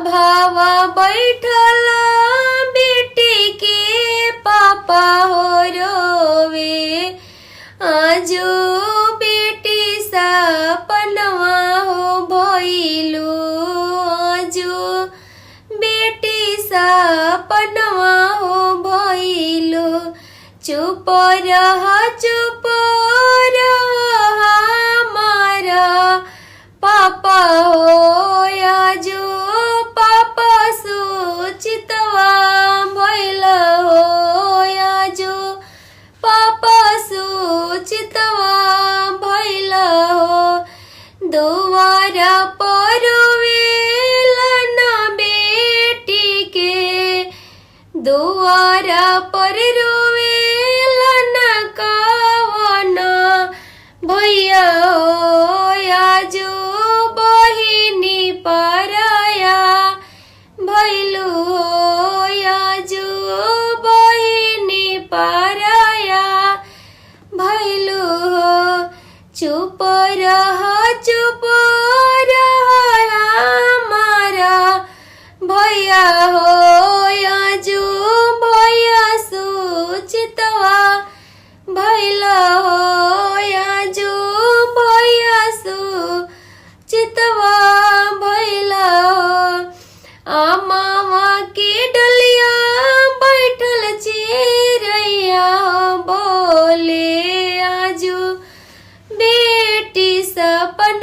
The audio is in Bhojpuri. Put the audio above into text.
भावा बैठल बेटी के पापा हो रोवे। आजो बेटी सपनवा हो भइलू, आजो बेटी सपनवा हो भइलू। चुप रह चुप रह हमारा पापा हो, आजो पापा सुचितवा भइल हो, आजो पापा सुचितवा भइल हो। दुआरा पर वेलन बेटी के, दुआरा पर रोवेलन कवन भैया हो, आजो बहिनी पराया भइलू हो, आजो बहिनी पराया भइलू हो। चुप रह हमारा भैया हो, आजो भैया सुचितवा भइल हो, आजो भैया सुचितवा भइल हो। आमावा के डलिया बैठल चिरैया बोले, आजो बेटी सपन